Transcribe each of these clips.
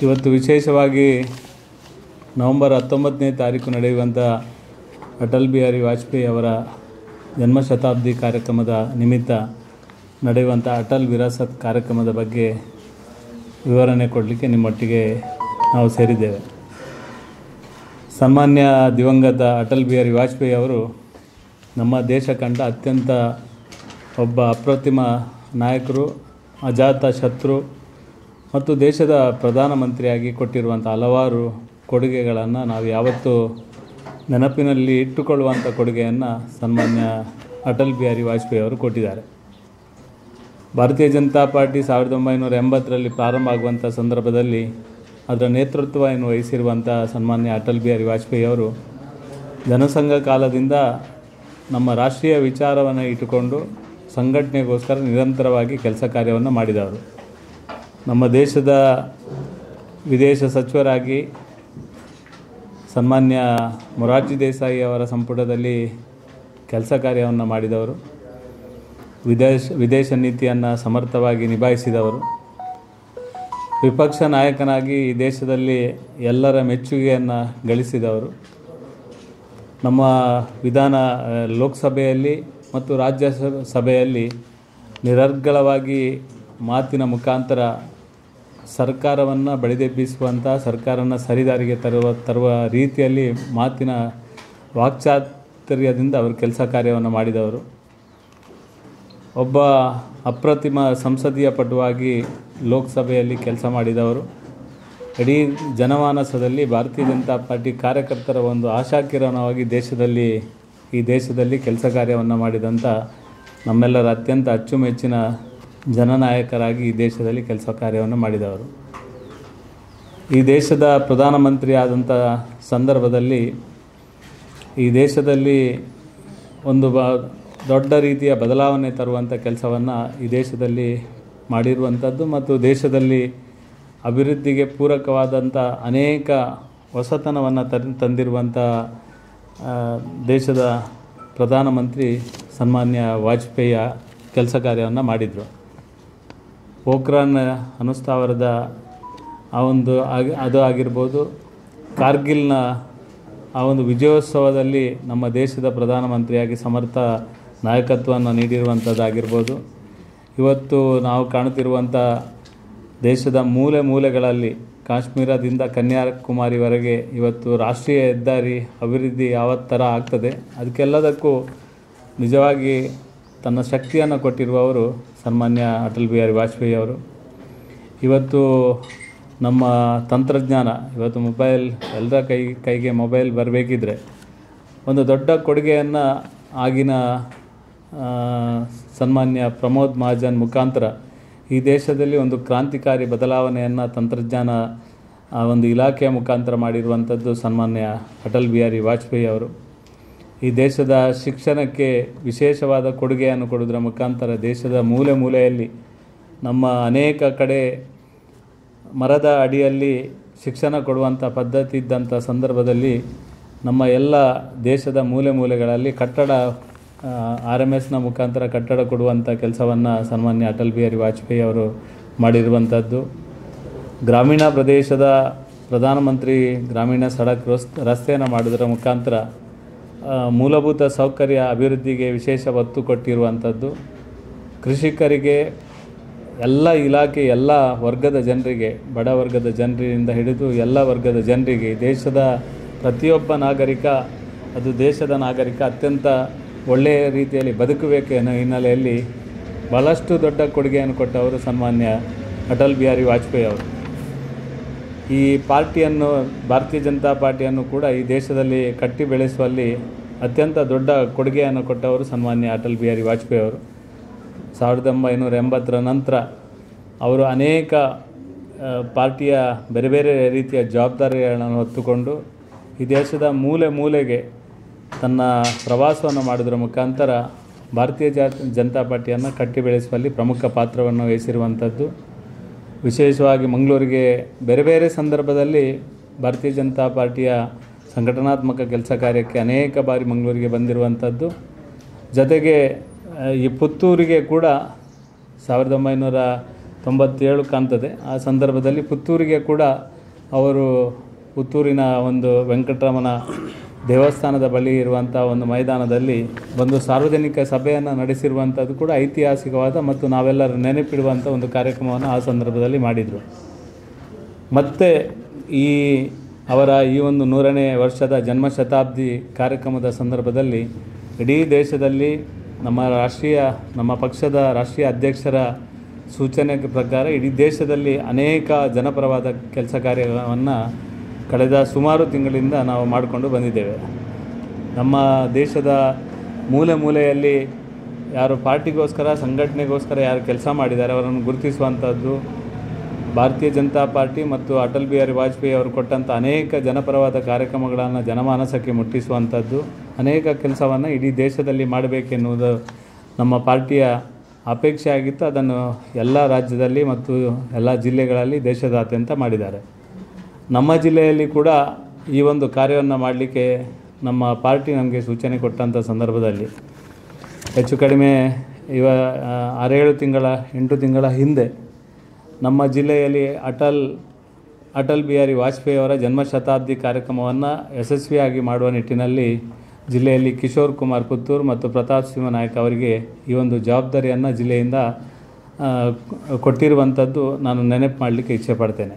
ಇವತ್ತು ವಿಶೇಷವಾಗಿ ನವೆಂಬರ್ 19ನೇ ತಾರೀಕು ನಡೆಯುವಂಥ ಅಟಲ್ ಬಿಹಾರಿ ವಾಜಪೇಯಿ ಅವರ ಜನ್ಮಶತಾಬ್ದಿ ಕಾರ್ಯಕ್ರಮದ ನಿಮಿತ್ತ ನಡೆಯುವಂಥ ಅಟಲ್ ವಿರಾಸತ್ ಕಾರ್ಯಕ್ರಮದ ಬಗ್ಗೆ ವಿವರಣೆ ಕೊಡಲಿಕ್ಕೆ ನಿಮ್ಮೊಟ್ಟಿಗೆ ನಾವು ಸೇರಿದ್ದೇವೆ. ಸನ್ಮಾನ್ಯ ದಿವಂಗತ ಅಟಲ್ ಬಿಹಾರಿ ವಾಜಪೇಯಿ ಅವರು ನಮ್ಮ ದೇಶ ಕಂಡ ಅತ್ಯಂತ ಒಬ್ಬ ಅಪ್ರತಿಮ ನಾಯಕರು, ಅಜಾತ ಶತ್ರು ಮತ್ತು ದೇಶದ ಪ್ರಧಾನಮಂತ್ರಿಯಾಗಿ ಕೊಟ್ಟಿರುವಂಥ ಹಲವಾರು ಕೊಡುಗೆಗಳನ್ನು ನಾವು ಯಾವತ್ತೂ ನೆನಪಿನಲ್ಲಿ ಇಟ್ಟುಕೊಳ್ಳುವಂಥ ಕೊಡುಗೆಯನ್ನು ಸನ್ಮಾನ್ಯ ಅಟಲ್ ಬಿಹಾರಿ ವಾಜಪೇಯಿ ಅವರು ಕೊಟ್ಟಿದ್ದಾರೆ. ಭಾರತೀಯ ಜನತಾ ಪಾರ್ಟಿ 1980ರಲ್ಲಿ ಪ್ರಾರಂಭ ಆಗುವಂಥ ಸಂದರ್ಭದಲ್ಲಿ ಅದರ ನೇತೃತ್ವವನ್ನು ವಹಿಸಿರುವಂಥ ಸನ್ಮಾನ್ಯ ಅಟಲ್ ಬಿಹಾರಿ ವಾಜಪೇಯಿ ಅವರು ಜನಸಂಘ ಕಾಲದಿಂದ ನಮ್ಮ ರಾಷ್ಟ್ರೀಯ ವಿಚಾರವನ್ನು ಇಟ್ಟುಕೊಂಡು ಸಂಘಟನೆಗೋಸ್ಕರ ನಿರಂತರವಾಗಿ ಕೆಲಸ ಕಾರ್ಯವನ್ನು ಮಾಡಿದವರು. ನಮ್ಮ ದೇಶದ ವಿದೇಶ ಸಚಿವರಾಗಿ ಸನ್ಮಾನ್ಯ ಮೊರಾರ್ಜಿ ದೇಸಾಯಿ ಅವರ ಸಂಪುಟದಲ್ಲಿ ಕೆಲಸ ಕಾರ್ಯವನ್ನು ಮಾಡಿದವರು. ವಿದೇಶ ನೀತಿಯನ್ನು ಸಮರ್ಥವಾಗಿ ನಿಭಾಯಿಸಿದವರು. ವಿಪಕ್ಷ ನಾಯಕನಾಗಿ ಈ ದೇಶದಲ್ಲಿ ಎಲ್ಲರ ಮೆಚ್ಚುಗೆಯನ್ನು ಗಳಿಸಿದವರು. ನಮ್ಮ ಲೋಕಸಭೆಯಲ್ಲಿ ಮತ್ತು ರಾಜ್ಯಸಭೆಯಲ್ಲಿ ನಿರರ್ಗಳವಾಗಿ ಮಾತಿನ ಮುಖಾಂತರ ಸರ್ಕಾರವನ್ನು ಬಡಿದೆಬ್ಬಿಸುವಂಥ, ಸರ್ಕಾರನ ಸರಿದಾರಿಗೆ ತರುವ ರೀತಿಯಲ್ಲಿ ಮಾತಿನ ವಾಕ್ಚಾತುರ್ಯದಿಂದ ಅವರು ಕೆಲಸ ಕಾರ್ಯವನ್ನು ಮಾಡಿದವರು. ಒಬ್ಬ ಅಪ್ರತಿಮ ಸಂಸದೀಯ ಪಟುವಾಗಿ ಲೋಕಸಭೆಯಲ್ಲಿ ಕೆಲಸ ಮಾಡಿದವರು. ಇಡೀ ಜನಮಾನಸದಲ್ಲಿ ಭಾರತೀಯ ಜನತಾ ಪಾರ್ಟಿ ಕಾರ್ಯಕರ್ತರ ಒಂದು ಆಶಾಕಿರಣವಾಗಿ ಈ ದೇಶದಲ್ಲಿ ಕೆಲಸ ಕಾರ್ಯವನ್ನು ಮಾಡಿದಂಥ ನಮ್ಮೆಲ್ಲರ ಅತ್ಯಂತ ಅಚ್ಚುಮೆಚ್ಚಿನ ಜನನಾಯಕರಾಗಿ ಈ ದೇಶದಲ್ಲಿ ಕೆಲಸ ಕಾರ್ಯವನ್ನು ಮಾಡಿದವರು. ಈ ದೇಶದ ಪ್ರಧಾನಮಂತ್ರಿ ಆದಂಥ ಸಂದರ್ಭದಲ್ಲಿ ಈ ದೇಶದಲ್ಲಿ ಒಂದು ದೊಡ್ಡ ರೀತಿಯ ಬದಲಾವಣೆ ತರುವಂಥ ಕೆಲಸವನ್ನು ಈ ದೇಶದಲ್ಲಿ ಮಾಡಿರುವಂಥದ್ದು ಮತ್ತು ದೇಶದಲ್ಲಿ ಅಭಿವೃದ್ಧಿಗೆ ಪೂರಕವಾದಂಥ ಅನೇಕ ಹೊಸತನವನ್ನು ತಂದಿರುವಂಥ ದೇಶದ ಪ್ರಧಾನಮಂತ್ರಿ ಸನ್ಮಾನ್ಯ ವಾಜಪೇಯಿಯ ಕೆಲಸ ಕಾರ್ಯವನ್ನು ಮಾಡಿದರು. ಪೋಖ್ರಾನ್ ಅಣುಸ್ಥಾವರದ ಅದು ಆಗಿರ್ಬೋದು, ಕಾರ್ಗಿಲ್ನ ಆ ಒಂದು ವಿಜಯೋತ್ಸವದಲ್ಲಿ ನಮ್ಮ ದೇಶದ ಪ್ರಧಾನಮಂತ್ರಿಯಾಗಿ ಸಮರ್ಥ ನಾಯಕತ್ವವನ್ನು ನೀಡಿರುವಂಥದ್ದಾಗಿರ್ಬೋದು. ಇವತ್ತು ನಾವು ಕಾಣುತ್ತಿರುವಂಥ ದೇಶದ ಮೂಲೆ ಮೂಲೆಗಳಲ್ಲಿ ಕಾಶ್ಮೀರದಿಂದ ಕನ್ಯಾಕುಮಾರಿವರೆಗೆ ಇವತ್ತು ರಾಷ್ಟ್ರೀಯ ಹೆದ್ದಾರಿ ಅಭಿವೃದ್ಧಿ ಯಾವ ಥರ ಆಗ್ತದೆ, ಅದಕ್ಕೆಲ್ಲದಕ್ಕೂ ನಿಜವಾಗಿ ತನ್ನ ಶಕ್ತಿಯನ್ನು ಕೊಟ್ಟಿರುವವರು ಸನ್ಮಾನ್ಯ ಅಟಲ್ ಬಿಹಾರಿ ವಾಜಪೇಯಿ ಅವರು. ಇವತ್ತು ನಮ್ಮ ತಂತ್ರಜ್ಞಾನ, ಇವತ್ತು ಮೊಬೈಲ್ ಎಲ್ಲರ ಕೈಗೆ ಮೊಬೈಲ್ ಬರಬೇಕಿದ್ರೆ ಒಂದು ದೊಡ್ಡ ಕೊಡುಗೆಯನ್ನು ಆಗಿನ ಸನ್ಮಾನ್ಯ ಪ್ರಮೋದ್ ಮಹಾಜನ್ ಮುಖಾಂತರ ಈ ದೇಶದಲ್ಲಿ ಒಂದು ಕ್ರಾಂತಿಕಾರಿ ಬದಲಾವಣೆಯನ್ನು ತಂತ್ರಜ್ಞಾನ ಒಂದು ಇಲಾಖೆಯ ಮುಖಾಂತರ ಮಾಡಿರುವಂಥದ್ದು ಸನ್ಮಾನ್ಯ ಅಟಲ್ ಬಿಹಾರಿ ವಾಜಪೇಯಿ ಅವರು. ಈ ದೇಶದ ಶಿಕ್ಷಣಕ್ಕೆ ವಿಶೇಷವಾದ ಕೊಡುಗೆಯನ್ನು ಕೊಡುವುದರ ಮುಖಾಂತರ ದೇಶದ ಮೂಲೆ ಮೂಲೆಯಲ್ಲಿ ನಮ್ಮ ಅನೇಕ ಕಡೆ ಮರದ ಅಡಿಯಲ್ಲಿ ಶಿಕ್ಷಣ ಕೊಡುವಂಥ ಪದ್ಧತಿ ಇದ್ದಂಥ ಸಂದರ್ಭದಲ್ಲಿ ನಮ್ಮ ಎಲ್ಲ ದೇಶದ ಮೂಲೆ ಮೂಲೆಗಳಲ್ಲಿ RMSನ ಮುಖಾಂತರ ಕಟ್ಟಡ ಕೊಡುವಂಥ ಕೆಲಸವನ್ನು ಸನ್ಮಾನ್ಯ ಅಟಲ್ ಬಿಹಾರಿ ವಾಜಪೇಯಿ ಅವರು ಮಾಡಿರುವಂಥದ್ದು. ಗ್ರಾಮೀಣ ಪ್ರದೇಶದ ಪ್ರಧಾನಮಂತ್ರಿ ಗ್ರಾಮೀಣ ಸಡಕ್ ರಸ್ತೆಯನ್ನು ಮಾಡೋದರ ಮುಖಾಂತರ ಮೂಲಭೂತ ಸೌಕರ್ಯ ಅಭಿವೃದ್ಧಿಗೆ ವಿಶೇಷ ಒತ್ತು ಕೊಟ್ಟಿರುವಂಥದ್ದು. ಕೃಷಿಕರಿಗೆ ಎಲ್ಲ ಇಲಾಖೆ ಎಲ್ಲ ವರ್ಗದ ಜನರಿಗೆ, ಬಡ ವರ್ಗದ ಜನರಿಂದ ಹಿಡಿದು ಎಲ್ಲ ವರ್ಗದ ಜನರಿಗೆ ದೇಶದ ಪ್ರತಿಯೊಬ್ಬ ನಾಗರಿಕ, ಅದು ದೇಶದ ನಾಗರಿಕ ಅತ್ಯಂತ ಒಳ್ಳೆಯ ರೀತಿಯಲ್ಲಿ ಬದುಕಬೇಕು ಅನ್ನೋ ಹಿನ್ನೆಲೆಯಲ್ಲಿ ಭಾಳಷ್ಟು ದೊಡ್ಡ ಕೊಡುಗೆಯನ್ನು ಕೊಟ್ಟವರು ಸನ್ಮಾನ್ಯ ಅಟಲ್ ಬಿಹಾರಿ ವಾಜಪೇಯಿ ಅವರು. ಈ ಪಾರ್ಟಿಯನ್ನು, ಭಾರತೀಯ ಜನತಾ ಪಾರ್ಟಿಯನ್ನು ಕೂಡ ಈ ದೇಶದಲ್ಲಿ ಕಟ್ಟಿ ಬೆಳೆಸುವಲ್ಲಿ ಅತ್ಯಂತ ದೊಡ್ಡ ಕೊಡುಗೆಯನ್ನು ಕೊಟ್ಟವರು ಸನ್ಮಾನ್ಯ ಅಟಲ್ ಬಿಹಾರಿ ವಾಜಪೇಯಿ ಅವರು. 1980ರ ನಂತರ ಅವರು ಅನೇಕ ಪಾರ್ಟಿಯ ಬೇರೆ ಬೇರೆ ರೀತಿಯ ಜವಾಬ್ದಾರಿಗಳನ್ನು ಹೊತ್ತುಕೊಂಡು ಈ ದೇಶದ ಮೂಲೆ ಮೂಲೆಗೆ ತನ್ನ ಪ್ರವಾಸವನ್ನು ಮಾಡೋದರ ಮುಖಾಂತರ ಭಾರತೀಯ ಜನತಾ ಪಾರ್ಟಿಯನ್ನು ಕಟ್ಟಿ ಬೆಳೆಸುವಲ್ಲಿ ಪ್ರಮುಖ ಪಾತ್ರವನ್ನು ವಹಿಸಿರುವಂಥದ್ದು. ವಿಶೇಷವಾಗಿ ಮಂಗಳೂರಿಗೆ ಬೇರೆ ಬೇರೆ ಸಂದರ್ಭದಲ್ಲಿ ಭಾರತೀಯ ಜನತಾ ಪಾರ್ಟಿಯ ಸಂಘಟನಾತ್ಮಕ ಕೆಲಸ ಕಾರ್ಯಕ್ಕೆ ಅನೇಕ ಬಾರಿ ಮಂಗಳೂರಿಗೆ ಬಂದಿರುವಂಥದ್ದು. ಜೊತೆಗೆ ಈ ಪುತ್ತೂರಿಗೆ ಕೂಡ 1990 97 ಕಾಣ್ತದೆ. ಆ ಸಂದರ್ಭದಲ್ಲಿ ಪುತ್ತೂರಿಗೆ ಕೂಡ ಅವರು ಪುತ್ತೂರಿನ ಒಂದು ವೆಂಕಟರಮಣ ದೇವಸ್ಥಾನದ ಬಳಿ ಇರುವಂಥ ಒಂದು ಮೈದಾನದಲ್ಲಿ ಒಂದು ಸಾರ್ವಜನಿಕ ಸಭೆಯನ್ನು ನಡೆಸಿರುವಂಥದ್ದು ಕೂಡ ಐತಿಹಾಸಿಕವಾದ ಮತ್ತು ನಾವೆಲ್ಲರೂ ನೆನಪಿಡುವಂಥ ಒಂದು ಕಾರ್ಯಕ್ರಮವನ್ನು ಆ ಸಂದರ್ಭದಲ್ಲಿ ಮಾಡಿದರು. ಮತ್ತು ಅವರ ಈ ಒಂದು 100ನೇ ವರ್ಷದ ಜನ್ಮ ಶತಾಬ್ದಿ ಕಾರ್ಯಕ್ರಮದ ಸಂದರ್ಭದಲ್ಲಿ ಇಡೀ ದೇಶದಲ್ಲಿ ನಮ್ಮ ಪಕ್ಷದ ರಾಷ್ಟ್ರೀಯ ಅಧ್ಯಕ್ಷರ ಸೂಚನೆ ಪ್ರಕಾರ ಇಡೀ ದೇಶದಲ್ಲಿ ಅನೇಕ ಜನಪರವಾದ ಕೆಲಸ ಕಾರ್ಯವನ್ನು ಕಳೆದ ಸುಮಾರು ತಿಂಗಳಿಂದ ನಾವು ಮಾಡಿಕೊಂಡು ಬಂದಿದ್ದೇವೆ. ನಮ್ಮ ದೇಶದ ಮೂಲೆ ಮೂಲೆಯಲ್ಲಿ ಯಾರು ಪಾರ್ಟಿಗೋಸ್ಕರ ಸಂಘಟನೆಗೋಸ್ಕರ ಯಾರು ಕೆಲಸ ಮಾಡಿದ್ದಾರೆ ಅವರನ್ನು ಗುರುತಿಸುವಂಥದ್ದು, ಭಾರತೀಯ ಜನತಾ ಪಾರ್ಟಿ ಮತ್ತು ಅಟಲ್ ಬಿಹಾರಿ ವಾಜಪೇಯಿ ಅವರು ಕೊಟ್ಟಂಥ ಅನೇಕ ಜನಪರವಾದ ಕಾರ್ಯಕ್ರಮಗಳನ್ನು ಜನಮಾನಸಕ್ಕೆ ಮುಟ್ಟಿಸುವಂಥದ್ದು, ಅನೇಕ ಕೆಲಸವನ್ನು ಇಡೀ ದೇಶದಲ್ಲಿ ಮಾಡಬೇಕೆನ್ನುವುದು ನಮ್ಮ ಪಾರ್ಟಿಯ ಅಪೇಕ್ಷೆ ಆಗಿತ್ತು. ಅದನ್ನು ಎಲ್ಲ ರಾಜ್ಯದಲ್ಲಿ ಮತ್ತು ಎಲ್ಲ ಜಿಲ್ಲೆಗಳಲ್ಲಿ ದೇಶದಾದ್ಯಂತ ಮಾಡಿದ್ದಾರೆ. ನಮ್ಮ ಜಿಲ್ಲೆಯಲ್ಲಿ ಕೂಡ ಈ ಒಂದು ಕಾರ್ಯವನ್ನು ಮಾಡಲಿಕ್ಕೆ ನಮ್ಮ ಪಾರ್ಟಿ ನಮಗೆ ಸೂಚನೆ ಕೊಟ್ಟಂಥ ಸಂದರ್ಭದಲ್ಲಿ ಹೆಚ್ಚು ಕಡಿಮೆ 8 ತಿಂಗಳ ಹಿಂದೆ ನಮ್ಮ ಜಿಲ್ಲೆಯಲ್ಲಿ ಅಟಲ್ ಬಿಹಾರಿ ವಾಜಪೇಯಿ ಅವರ ಜನ್ಮ ಶತಾಬ್ದಿ ಕಾರ್ಯಕ್ರಮವನ್ನು ಯಶಸ್ವಿಯಾಗಿ ಮಾಡುವ ನಿಟ್ಟಿನಲ್ಲಿ ಜಿಲ್ಲೆಯಲ್ಲಿ ಕಿಶೋರ್ ಕುಮಾರ್ ಪುತ್ತೂರು ಮತ್ತು ಪ್ರತಾಪ್ ಸಿಂಹ ನಾಯಕ್ ಅವರಿಗೆ ಈ ಒಂದು ಜವಾಬ್ದಾರಿಯನ್ನು ಜಿಲ್ಲೆಯಿಂದ ಕೊಟ್ಟಿರುವಂಥದ್ದು ನಾನು ನೆನಪು ಮಾಡಲಿಕ್ಕೆ ಇಚ್ಛೆಪಡ್ತೇನೆ.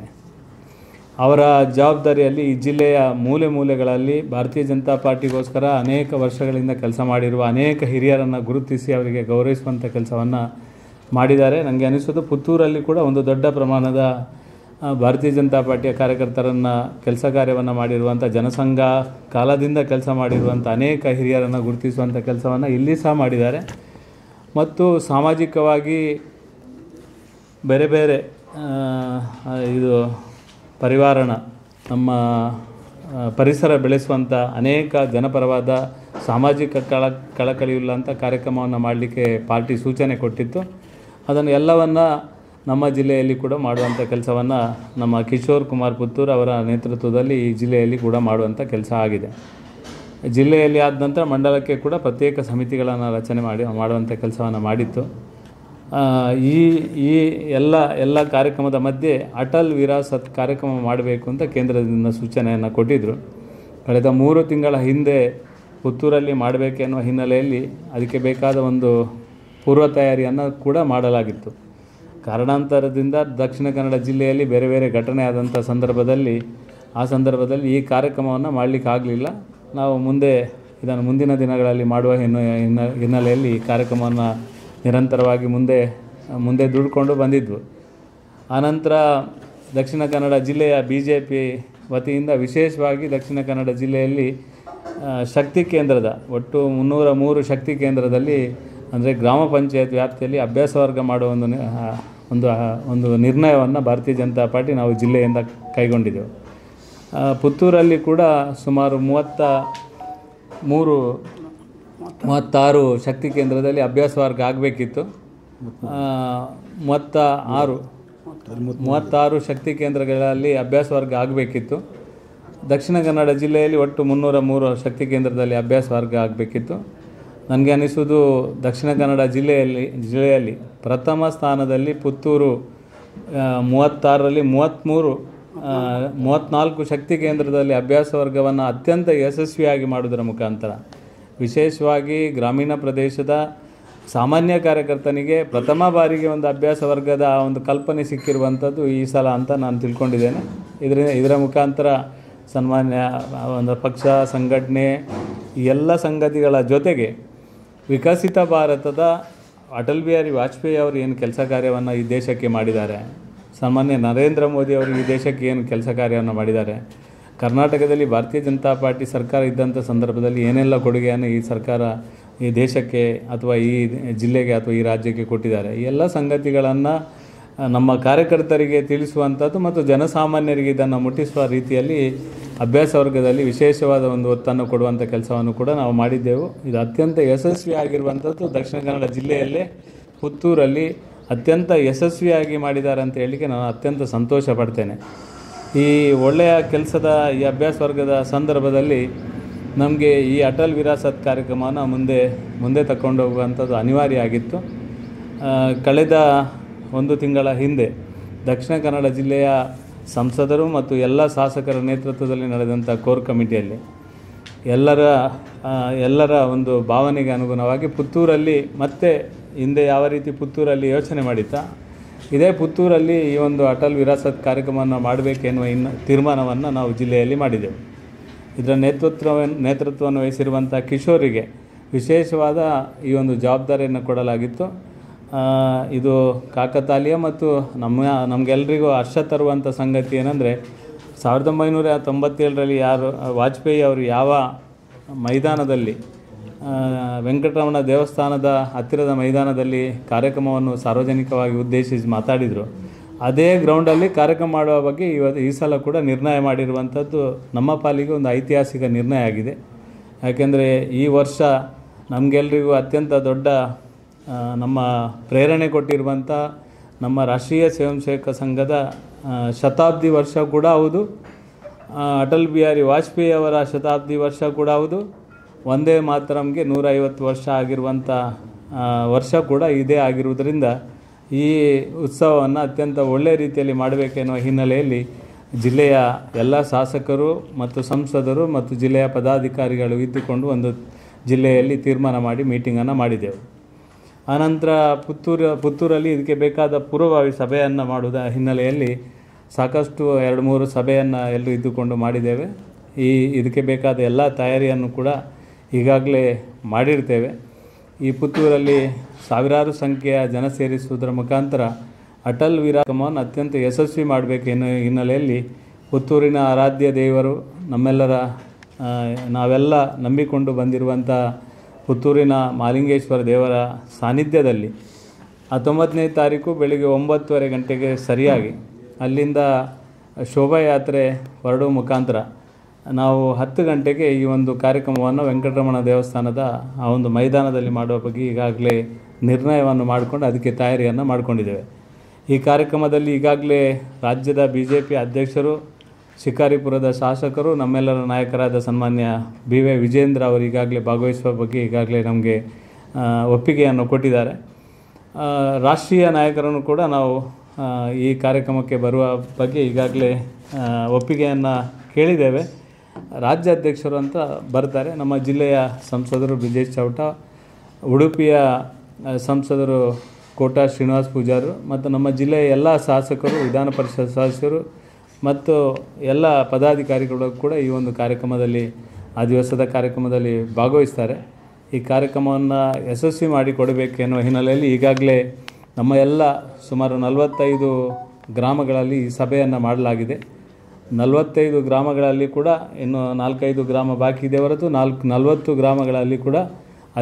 ಅವರ ಜವಾಬ್ದಾರಿಯಲ್ಲಿ ಈ ಜಿಲ್ಲೆಯ ಮೂಲೆ ಮೂಲೆಗಳಲ್ಲಿ ಭಾರತೀಯ ಜನತಾ ಪಾರ್ಟಿಗೋಸ್ಕರ ಅನೇಕ ವರ್ಷಗಳಿಂದ ಕೆಲಸ ಮಾಡಿರುವ ಅನೇಕ ಹಿರಿಯರನ್ನು ಗುರುತಿಸಿ ಅವರಿಗೆ ಗೌರವಿಸುವಂಥ ಕೆಲಸವನ್ನು ಮಾಡಿದ್ದಾರೆ. ನನಗೆ ಅನಿಸೋದು ಪುತ್ತೂರಲ್ಲಿ ಕೂಡ ಒಂದು ದೊಡ್ಡ ಪ್ರಮಾಣದ ಭಾರತೀಯ ಜನತಾ ಪಾರ್ಟಿಯ ಕಾರ್ಯಕರ್ತರನ್ನು ಕೆಲಸ ಕಾರ್ಯವನ್ನು ಮಾಡಿರುವಂಥ ಜನಸಂಘ ಕಾಲದಿಂದ ಕೆಲಸ ಮಾಡಿರುವಂಥ ಅನೇಕ ಹಿರಿಯರನ್ನು ಗುರುತಿಸುವಂಥ ಕೆಲಸವನ್ನು ಇಲ್ಲಿ ಸಹ ಮಾಡಿದ್ದಾರೆ. ಮತ್ತು ಸಾಮಾಜಿಕವಾಗಿ ಬೇರೆ ಬೇರೆ ಇದು ಪರಿವಾರಣ ನಮ್ಮ ಪರಿಸರ ಬೆಳೆಸುವಂಥ ಅನೇಕ ಜನಪರವಾದ ಸಾಮಾಜಿಕ ಕಳಕಳಿಯುಳ್ಳಂಥ ಕಾರ್ಯಕ್ರಮವನ್ನು ಮಾಡಲಿಕ್ಕೆ ಪಾರ್ಟಿ ಸೂಚನೆ ಕೊಟ್ಟಿತ್ತು. ಅದನ್ನು ಎಲ್ಲವನ್ನು ನಮ್ಮ ಜಿಲ್ಲೆಯಲ್ಲಿ ಕೂಡ ಮಾಡುವಂಥ ಕೆಲಸವನ್ನು ನಮ್ಮ ಕಿಶೋರ್ ಕುಮಾರ್ ಪುತ್ತೂರು ಅವರ ನೇತೃತ್ವದಲ್ಲಿ ಈ ಜಿಲ್ಲೆಯಲ್ಲಿ ಕೂಡ ಮಾಡುವಂಥ ಕೆಲಸ ಆಗಿದೆ. ಜಿಲ್ಲೆಯಲ್ಲಿ ಆದ ನಂತರ ಮಂಡಲಕ್ಕೆ ಕೂಡ ಪ್ರತ್ಯೇಕ ಸಮಿತಿಗಳನ್ನು ರಚನೆ ಮಾಡುವಂಥ ಕೆಲಸವನ್ನು ಮಾಡಿತ್ತು. ಈ ಎಲ್ಲ ಕಾರ್ಯಕ್ರಮದ ಮಧ್ಯೆ ಅಟಲ್ ವಿರಾಸತ್ ಕಾರ್ಯಕ್ರಮ ಮಾಡಬೇಕು ಅಂತ ಕೇಂದ್ರದಿಂದ ಸೂಚನೆಯನ್ನು ಕೊಟ್ಟಿದ್ದರು. ಕಳೆದ 3 ತಿಂಗಳ ಹಿಂದೆ ಪುತ್ತೂರಲ್ಲಿ ಮಾಡಬೇಕೆನ್ನುವ ಹಿನ್ನೆಲೆಯಲ್ಲಿ ಅದಕ್ಕೆ ಬೇಕಾದ ಒಂದು ಪೂರ್ವ ತಯಾರಿಯನ್ನು ಕೂಡ ಮಾಡಲಾಗಿತ್ತು. ಕಾರಣಾಂತರದಿಂದ ದಕ್ಷಿಣ ಕನ್ನಡ ಜಿಲ್ಲೆಯಲ್ಲಿ ಬೇರೆ ಬೇರೆ ಘಟನೆ ಆದಂಥ ಸಂದರ್ಭದಲ್ಲಿ ಈ ಕಾರ್ಯಕ್ರಮವನ್ನು ಮಾಡಲಿಕ್ಕೆ ಆಗಲಿಲ್ಲ. ನಾವು ಇದನ್ನು ಮುಂದಿನ ದಿನಗಳಲ್ಲಿ ಮಾಡುವ ಹಿನ್ನೆಲೆಯಲ್ಲಿ ಈ ಕಾರ್ಯಕ್ರಮವನ್ನು ನಿರಂತರವಾಗಿ ಮುಂದೆ ದುಡ್ಕೊಂಡು ಬಂದಿದ್ವು. ಆನಂತರ ದಕ್ಷಿಣ ಕನ್ನಡ ಜಿಲ್ಲೆಯ BJP ವತಿಯಿಂದ ವಿಶೇಷವಾಗಿ ದಕ್ಷಿಣ ಕನ್ನಡ ಜಿಲ್ಲೆಯಲ್ಲಿ ಶಕ್ತಿ ಕೇಂದ್ರದ ಒಟ್ಟು 303 ಶಕ್ತಿ ಕೇಂದ್ರದಲ್ಲಿ ಅಂದರೆ ಗ್ರಾಮ ಪಂಚಾಯತ್ ವ್ಯಾಪ್ತಿಯಲ್ಲಿ ಅಭ್ಯಾಸ ವರ್ಗ ಮಾಡುವ ಒಂದು ನಿರ್ಣಯವನ್ನು ಭಾರತೀಯ ಜನತಾ ಪಾರ್ಟಿ ನಾವು ಜಿಲ್ಲೆಯಿಂದ ಕೈಗೊಂಡಿದ್ದೆವು. ಪುತ್ತೂರಲ್ಲಿ ಕೂಡ ಸುಮಾರು 36 ಶಕ್ತಿ ಕೇಂದ್ರದಲ್ಲಿ ಅಭ್ಯಾಸ ವರ್ಗ ಆಗಬೇಕಿತ್ತು. 36 ಶಕ್ತಿ ಕೇಂದ್ರಗಳಲ್ಲಿ ಅಭ್ಯಾಸ ವರ್ಗ ಆಗಬೇಕಿತ್ತು. ದಕ್ಷಿಣ ಕನ್ನಡ ಜಿಲ್ಲೆಯಲ್ಲಿ ಒಟ್ಟು 303 ಶಕ್ತಿ ಕೇಂದ್ರದಲ್ಲಿ ಅಭ್ಯಾಸ ವರ್ಗ ಆಗಬೇಕಿತ್ತು. ನನಗೆ ಅನಿಸೋದು ದಕ್ಷಿಣ ಕನ್ನಡ ಜಿಲ್ಲೆಯಲ್ಲಿ ಪ್ರಥಮ ಸ್ಥಾನದಲ್ಲಿ ಪುತ್ತೂರು 36ರಲ್ಲಿ 34 ಶಕ್ತಿ ಕೇಂದ್ರದಲ್ಲಿ ಅಭ್ಯಾಸ ವರ್ಗವನ್ನು ಅತ್ಯಂತ ಯಶಸ್ವಿಯಾಗಿ ಮಾಡುವುದರ ಮುಖಾಂತರ ವಿಶೇಷವಾಗಿ ಗ್ರಾಮೀಣ ಪ್ರದೇಶದ ಸಾಮಾನ್ಯ ಕಾರ್ಯಕರ್ತನಿಗೆ ಪ್ರಥಮ ಬಾರಿಗೆ ಒಂದು ಅಭ್ಯಾಸ ವರ್ಗದ ಒಂದು ಕಲ್ಪನೆ ಸಿಕ್ಕಿರುವಂಥದ್ದು ಈ ಸಲ ಅಂತ ನಾನು ತಿಳ್ಕೊಂಡಿದ್ದೇನೆ. ಇದರ ಮುಖಾಂತರ ಸನ್ಮಾನ್ಯ ಒಂದು ಪಕ್ಷ ಸಂಘಟನೆ ಈ ಎಲ್ಲ ಸಂಗತಿಗಳ ಜೊತೆಗೆ ವಿಕಸಿತ ಭಾರತದ ಅಟಲ್ ಬಿಹಾರಿ ವಾಜಪೇಯಿ ಅವರು ಏನು ಕೆಲಸ ಕಾರ್ಯವನ್ನು ಈ ದೇಶಕ್ಕೆ ಮಾಡಿದ್ದಾರೆ, ಸಾಮಾನ್ಯ ನರೇಂದ್ರ ಮೋದಿ ಅವರು ಈ ದೇಶಕ್ಕೆ ಏನು ಕೆಲಸ ಕಾರ್ಯವನ್ನು ಮಾಡಿದ್ದಾರೆ, ಕರ್ನಾಟಕದಲ್ಲಿ ಭಾರತೀಯ ಜನತಾ ಪಾರ್ಟಿ ಸರ್ಕಾರ ಇದ್ದಂಥ ಸಂದರ್ಭದಲ್ಲಿ ಏನೆಲ್ಲ ಕೊಡುಗೆಯನ್ನು ಈ ಸರ್ಕಾರ ಈ ದೇಶಕ್ಕೆ ಅಥವಾ ಈ ಜಿಲ್ಲೆಗೆ ಅಥವಾ ಈ ರಾಜ್ಯಕ್ಕೆ ಕೊಟ್ಟಿದ್ದಾರೆ, ಈ ಎಲ್ಲ ಸಂಗತಿಗಳನ್ನು ನಮ್ಮ ಕಾರ್ಯಕರ್ತರಿಗೆ ತಿಳಿಸುವಂಥದ್ದು ಮತ್ತು ಜನಸಾಮಾನ್ಯರಿಗೆ ಇದನ್ನು ಮುಟ್ಟಿಸುವ ರೀತಿಯಲ್ಲಿ ಅಭ್ಯಾಸ ವರ್ಗದಲ್ಲಿ ವಿಶೇಷವಾದ ಒಂದು ಒತ್ತನ್ನು ಕೊಡುವಂಥ ಕೆಲಸವನ್ನು ಕೂಡ ನಾವು ಮಾಡಿದ್ದೆವು. ಇದು ಅತ್ಯಂತ ಯಶಸ್ವಿಯಾಗಿರುವಂಥದ್ದು ದಕ್ಷಿಣ ಕನ್ನಡ ಜಿಲ್ಲೆಯಲ್ಲೇ ಪುತ್ತೂರಲ್ಲಿ ಅತ್ಯಂತ ಯಶಸ್ವಿಯಾಗಿ ಮಾಡಿದ್ದಾರೆ ಅಂತ ಹೇಳಲಿಕ್ಕೆ ನಾನು ಅತ್ಯಂತ ಸಂತೋಷ ಪಡ್ತೇನೆ. ಈ ಒಳ್ಳೆಯ ಕೆಲಸದ ಈ ಅಭ್ಯಾಸ ವರ್ಗದ ಸಂದರ್ಭದಲ್ಲಿ ನಮಗೆ ಈ ಅಟಲ್ ವಿರಾಸತ್ ಕಾರ್ಯಕ್ರಮನ ಮುಂದೆ ತಗೊಂಡು ಹೋಗುವಂಥದ್ದು ಅನಿವಾರ್ಯ ಆಗಿತ್ತು. ಕಳೆದ ಒಂದು ತಿಂಗಳ ಹಿಂದೆ ದಕ್ಷಿಣ ಕನ್ನಡ ಜಿಲ್ಲೆಯ ಸಂಸದರು ಮತ್ತು ಎಲ್ಲ ಶಾಸಕರ ನೇತೃತ್ವದಲ್ಲಿ ನಡೆದಂಥ ಕೋರ್ ಕಮಿಟಿಯಲ್ಲಿ ಎಲ್ಲರ ಒಂದು ಭಾವನೆಗೆ ಅನುಗುಣವಾಗಿ ಪುತ್ತೂರಲ್ಲಿ ಮತ್ತೆ ಹಿಂದೆ ಯಾವ ರೀತಿ ಪುತ್ತೂರಲ್ಲಿ ಯೋಚನೆ ಮಾಡಿತ್ತಾ ಇದೇ ಪುತ್ತೂರಲ್ಲಿ ಈ ಒಂದು ಅಟಲ್ ವಿರಾಸತ್ ಕಾರ್ಯಕ್ರಮವನ್ನು ಮಾಡಬೇಕೆನ್ನುವ ತೀರ್ಮಾನವನ್ನು ನಾವು ಜಿಲ್ಲೆಯಲ್ಲಿ ಮಾಡಿದೆವು. ಇದರ ನೇತೃತ್ವವನ್ನು ವಹಿಸಿರುವಂಥ ಕಿಶೋರಿಗೆ ವಿಶೇಷವಾದ ಈ ಒಂದು ಜವಾಬ್ದಾರಿಯನ್ನು ಕೊಡಲಾಗಿತ್ತು. ಇದು ಕಾಕತಾಳೀಯ ಮತ್ತು ನಮಗೆಲ್ಲರಿಗೂ ಹರ್ಷ ತರುವಂಥ ಸಂಗತಿ ಏನಂದರೆ 1997ರಲ್ಲಿ ವಾಜಪೇಯಿ ಅವರು ಯಾವ ಮೈದಾನದಲ್ಲಿ ವೆಂಕಟರಮಣ ದೇವಸ್ಥಾನದ ಹತ್ತಿರದ ಮೈದಾನದಲ್ಲಿ ಕಾರ್ಯಕ್ರಮವನ್ನು ಸಾರ್ವಜನಿಕವಾಗಿ ಉದ್ದೇಶಿಸಿ ಮಾತಾಡಿದರು, ಅದೇ ಗ್ರೌಂಡಲ್ಲಿ ಕಾರ್ಯಕ್ರಮ ಮಾಡುವ ಬಗ್ಗೆ ಈ ಸಲ ಕೂಡ ನಿರ್ಣಯ ಮಾಡಿರುವಂಥದ್ದು ನಮ್ಮ ಪಾಲಿಗೆ ಒಂದು ಐತಿಹಾಸಿಕ ನಿರ್ಣಯ ಆಗಿದೆ. ಯಾಕೆಂದರೆ ಈ ವರ್ಷ ನಮಗೆಲ್ಲರಿಗೂ ಅತ್ಯಂತ ದೊಡ್ಡ ನಮ್ಮ ಪ್ರೇರಣೆ ಕೊಟ್ಟಿರುವಂಥ ನಮ್ಮ ರಾಷ್ಟ್ರೀಯ ಸ್ವಯಂ ಸೇವಕ ಸಂಘದ ಶತಾಬ್ದಿ ವರ್ಷ ಕೂಡ ಹೌದು, ಅಟಲ್ ಬಿಹಾರಿ ವಾಜಪೇಯಿ ಅವರ ಶತಾಬ್ದಿ ವರ್ಷ ಕೂಡ ಹೌದು, ವಂದೇ ಮಾತರಂಗೆ 150 ವರ್ಷ ಆಗಿರುವಂಥ ವರ್ಷ ಕೂಡ ಇದೇ ಆಗಿರುವುದರಿಂದ ಈ ಉತ್ಸವವನ್ನು ಅತ್ಯಂತ ಒಳ್ಳೆಯ ರೀತಿಯಲ್ಲಿ ಮಾಡಬೇಕೆನ್ನುವ ಹಿನ್ನೆಲೆಯಲ್ಲಿ ಜಿಲ್ಲೆಯ ಎಲ್ಲ ಶಾಸಕರು ಮತ್ತು ಸಂಸದರು ಮತ್ತು ಜಿಲ್ಲೆಯ ಪದಾಧಿಕಾರಿಗಳು ಇದ್ದುಕೊಂಡು ಒಂದು ಜಿಲ್ಲೆಯಲ್ಲಿ ತೀರ್ಮಾನ ಮಾಡಿ ಮೀಟಿಂಗನ್ನು ಮಾಡಿದೆವು. ಆನಂತರ ಪುತ್ತೂರಲ್ಲಿ ಇದಕ್ಕೆ ಬೇಕಾದ ಪೂರ್ವಭಾವಿ ಸಭೆಯನ್ನು ಮಾಡುವ ಹಿನ್ನೆಲೆಯಲ್ಲಿ ಸಾಕಷ್ಟು 2-3 ಸಭೆಯನ್ನು ಎಲ್ಲರೂ ಇದ್ದುಕೊಂಡು ಮಾಡಿದ್ದೇವೆ. ಇದಕ್ಕೆ ಬೇಕಾದ ಎಲ್ಲ ತಯಾರಿಯನ್ನು ಕೂಡ ಈಗಾಗಲೇ ಮಾಡಿರ್ತೇವೆ. ಈ ಪುತ್ತೂರಲ್ಲಿ ಸಾವಿರಾರು ಸಂಖ್ಯೆಯ ಜನ ಸೇರಿಸುವುದರ ಮುಖಾಂತರ ಅಟಲ್ ವಿರಾಸವನ್ನು ಅತ್ಯಂತ ಯಶಸ್ವಿ ಮಾಡಬೇಕೆನ್ನುವ ಹಿನ್ನೆಲೆಯಲ್ಲಿ ಪುತ್ತೂರಿನ ಆರಾಧ್ಯ ದೇವರು ನಾವೆಲ್ಲ ನಂಬಿಕೊಂಡು ಬಂದಿರುವಂಥ ಪುತ್ತೂರಿನ ಮಹಾಲಿಂಗೇಶ್ವರ ದೇವರ ಸಾನ್ನಿಧ್ಯದಲ್ಲಿ 19ನೇ ತಾರೀಕು ಬೆಳಗ್ಗೆ 9:30 ಗಂಟೆಗೆ ಸರಿಯಾಗಿ ಅಲ್ಲಿಂದ ಶೋಭಾಯಾತ್ರೆ ಹೊರಡುವ ಮುಖಾಂತರ ನಾವು 10 ಗಂಟೆಗೆ ಈ ಒಂದು ಕಾರ್ಯಕ್ರಮವನ್ನು ವೆಂಕಟರಮಣ ದೇವಸ್ಥಾನದ ಆ ಒಂದು ಮೈದಾನದಲ್ಲಿ ಮಾಡುವ ಬಗ್ಗೆ ಈಗಾಗಲೇ ನಿರ್ಣಯವನ್ನು ಮಾಡಿಕೊಂಡು ಅದಕ್ಕೆ ತಯಾರಿಯನ್ನು ಮಾಡಿಕೊಂಡಿದ್ದೇವೆ. ಈ ಕಾರ್ಯಕ್ರಮದಲ್ಲಿ ಈಗಾಗಲೇ ರಾಜ್ಯದ BJP ಅಧ್ಯಕ್ಷರು, ಶಿಕಾರಿಪುರದ ಶಾಸಕರು, ನಮ್ಮೆಲ್ಲರ ನಾಯಕರಾದ ಸನ್ಮಾನ್ಯ BV ವಿಜೇಂದ್ರ ಅವರು ಈಗಾಗಲೇ ಭಾಗವಹಿಸುವ ಬಗ್ಗೆ ಈಗಾಗಲೇ ನಮಗೆ ಒಪ್ಪಿಗೆಯನ್ನು ಕೊಟ್ಟಿದ್ದಾರೆ. ರಾಷ್ಟ್ರೀಯ ನಾಯಕರನ್ನು ಕೂಡ ನಾವು ಈ ಕಾರ್ಯಕ್ರಮಕ್ಕೆ ಬರುವ ಬಗ್ಗೆ ಈಗಾಗಲೇ ಒಪ್ಪಿಗೆಯನ್ನು ಕೇಳಿದ್ದೇವೆ. ರಾಜ್ಯಾಧ್ಯಕ್ಷರು ಅಂತ ಬರ್ತಾರೆ. ನಮ್ಮ ಜಿಲ್ಲೆಯ ಸಂಸದರು ಬ್ರಿಜೇಶ್ ಚೌಟ, ಉಡುಪಿಯ ಸಂಸದರು ಕೋಟಾ ಶ್ರೀನಿವಾಸ್ ಪೂಜಾರು ಮತ್ತು ನಮ್ಮ ಜಿಲ್ಲೆಯ ಎಲ್ಲ ಶಾಸಕರು, ವಿಧಾನ ಪರಿಷತ್ ಸದಸ್ಯರು ಮತ್ತು ಎಲ್ಲ ಪದಾಧಿಕಾರಿಗಳು ಕೂಡ ಈ ಒಂದು ಕಾರ್ಯಕ್ರಮದಲ್ಲಿ ಆ ದಿವಸದ ಕಾರ್ಯಕ್ರಮದಲ್ಲಿ ಭಾಗವಹಿಸ್ತಾರೆ. ಈ ಕಾರ್ಯಕ್ರಮವನ್ನು ಯಶಸ್ವಿ ಮಾಡಿಕೊಡಬೇಕೆನ್ನುವ ಹಿನ್ನೆಲೆಯಲ್ಲಿ ಈಗಾಗಲೇ ನಮ್ಮ ಎಲ್ಲ ಸುಮಾರು 45 ಗ್ರಾಮಗಳಲ್ಲಿ ಈ ಸಭೆಯನ್ನು ಮಾಡಲಾಗಿದೆ. 45 ಗ್ರಾಮಗಳಲ್ಲಿ ಕೂಡ ಇನ್ನು 4-5 ಗ್ರಾಮ ಬಾಕಿ ಇದೆ ಹೊರತು 40 ಗ್ರಾಮಗಳಲ್ಲಿ ಕೂಡ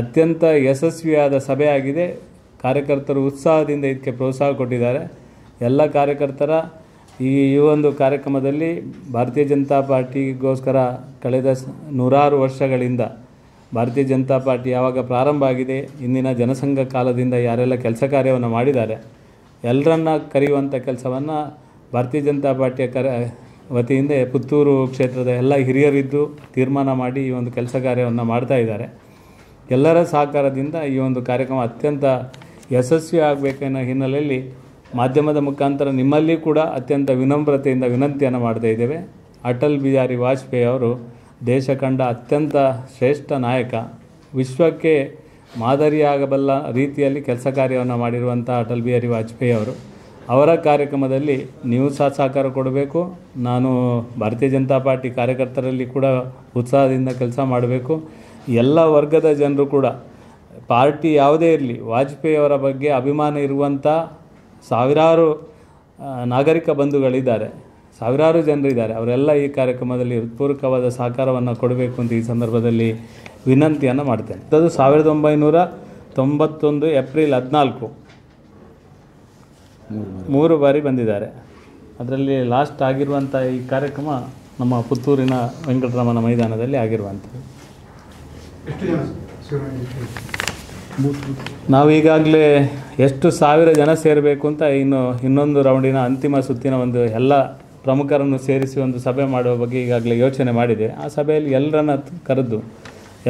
ಅತ್ಯಂತ ಯಶಸ್ವಿಯಾದ ಸಭೆಯಾಗಿದೆ. ಕಾರ್ಯಕರ್ತರು ಉತ್ಸಾಹದಿಂದ ಇದಕ್ಕೆ ಪ್ರೋತ್ಸಾಹ ಕೊಟ್ಟಿದ್ದಾರೆ. ಎಲ್ಲ ಕಾರ್ಯಕರ್ತರ ಈ ಒಂದು ಕಾರ್ಯಕ್ರಮದಲ್ಲಿ ಭಾರತೀಯ ಜನತಾ ಪಾರ್ಟಿಗೋಸ್ಕರ ಕಳೆದ 100 ವರ್ಷಗಳಿಂದ ಭಾರತೀಯ ಜನತಾ ಪಾರ್ಟಿ ಯಾವಾಗ ಪ್ರಾರಂಭ ಆಗಿದೆ, ಇಂದಿನ ಜನಸಂಘ ಕಾಲದಿಂದ ಯಾರೆಲ್ಲ ಕೆಲಸ ಕಾರ್ಯವನ್ನು ಮಾಡಿದ್ದಾರೆ ಎಲ್ಲರನ್ನ ಕರೆಯುವಂಥ ಕೆಲಸವನ್ನು ಭಾರತೀಯ ಜನತಾ ಪಾರ್ಟಿಯ ವತಿಯಿಂದ ಪುತ್ತೂರು ಕ್ಷೇತ್ರದ ಎಲ್ಲ ಹಿರಿಯರಿದ್ದು ತೀರ್ಮಾನ ಮಾಡಿ ಈ ಒಂದು ಕೆಲಸ ಕಾರ್ಯವನ್ನು ಮಾಡ್ತಾ ಇದ್ದಾರೆ. ಎಲ್ಲರ ಸಹಕಾರದಿಂದ ಈ ಒಂದು ಕಾರ್ಯಕ್ರಮ ಅತ್ಯಂತ ಯಶಸ್ವಿ ಆಗಬೇಕೆನ್ನೋ ಹಿನ್ನೆಲೆಯಲ್ಲಿ ಮಾಧ್ಯಮದ ಮುಖಾಂತರ ನಿಮ್ಮಲ್ಲಿ ಕೂಡ ಅತ್ಯಂತ ವಿನಮ್ರತೆಯಿಂದ ವಿನಂತಿಯನ್ನು ಮಾಡ್ತಾ ಇದ್ದೇವೆ. ಅಟಲ್ ಬಿಹಾರಿ ವಾಜಪೇಯಿ ಅವರು ದೇಶ ಕಂಡ ಅತ್ಯಂತ ಶ್ರೇಷ್ಠ ನಾಯಕ, ವಿಶ್ವಕ್ಕೆ ಮಾದರಿಯಾಗಬಲ್ಲ ರೀತಿಯಲ್ಲಿ ಕೆಲಸ ಕಾರ್ಯವನ್ನು ಮಾಡಿರುವಂಥ ಅಟಲ್ ಬಿಹಾರಿ ವಾಜಪೇಯಿ ಅವರ ಕಾರ್ಯಕ್ರಮದಲ್ಲಿ ನೀವು ಸಹಕಾರ ಕೊಡಬೇಕು. ನಾನು ಭಾರತೀಯ ಜನತಾ ಪಾರ್ಟಿ ಕಾರ್ಯಕರ್ತರಲ್ಲಿ ಕೂಡ ಉತ್ಸಾಹದಿಂದ ಕೆಲಸ ಮಾಡಬೇಕು. ಎಲ್ಲ ವರ್ಗದ ಜನರು ಕೂಡ ಪಾರ್ಟಿ ಯಾವುದೇ ಇರಲಿ, ವಾಜಪೇಯಿ ಅವರ ಬಗ್ಗೆ ಅಭಿಮಾನ ಇರುವಂಥ ಸಾವಿರಾರು ನಾಗರಿಕ ಬಂಧುಗಳಿದ್ದಾರೆ, ಸಾವಿರಾರು ಜನರಿದ್ದಾರೆ. ಅವರೆಲ್ಲ ಈ ಕಾರ್ಯಕ್ರಮದಲ್ಲಿ ಹೃತ್ಪೂರ್ವಕವಾದ ಸಹಕಾರವನ್ನು ಕೊಡಬೇಕು ಅಂತ ಈ ಸಂದರ್ಭದಲ್ಲಿ ವಿನಂತಿಯನ್ನು ಮಾಡ್ತೇನೆ. ಅದು 1991 ಏಪ್ರಿಲ್ 14 3 ಬಾರಿ ಬಂದಿದ್ದಾರೆ. ಅದರಲ್ಲಿ ಲಾಸ್ಟ್ ಆಗಿರುವಂಥ ಈ ಕಾರ್ಯಕ್ರಮ ನಮ್ಮ ಪುತ್ತೂರಿನ ವೆಂಕಟರಮಣ ಮೈದಾನದಲ್ಲಿ ಆಗಿರುವಂಥದ್ದು. ನಾವೀಗಾಗಲೇ ಎಷ್ಟು ಸಾವಿರ ಜನ ಸೇರಬೇಕು ಅಂತ ಇನ್ನೊಂದು ರೌಂಡಿನ ಅಂತಿಮ ಸುತ್ತಿನ ಒಂದು ಎಲ್ಲ ಪ್ರಮುಖರನ್ನು ಸೇರಿಸಿ ಒಂದು ಸಭೆ ಮಾಡುವ ಬಗ್ಗೆ ಈಗಾಗಲೇ ಯೋಚನೆ ಮಾಡಿದೆ. ಆ ಸಭೆಯಲ್ಲಿ ಎಲ್ಲರನ್ನ ಕರೆದು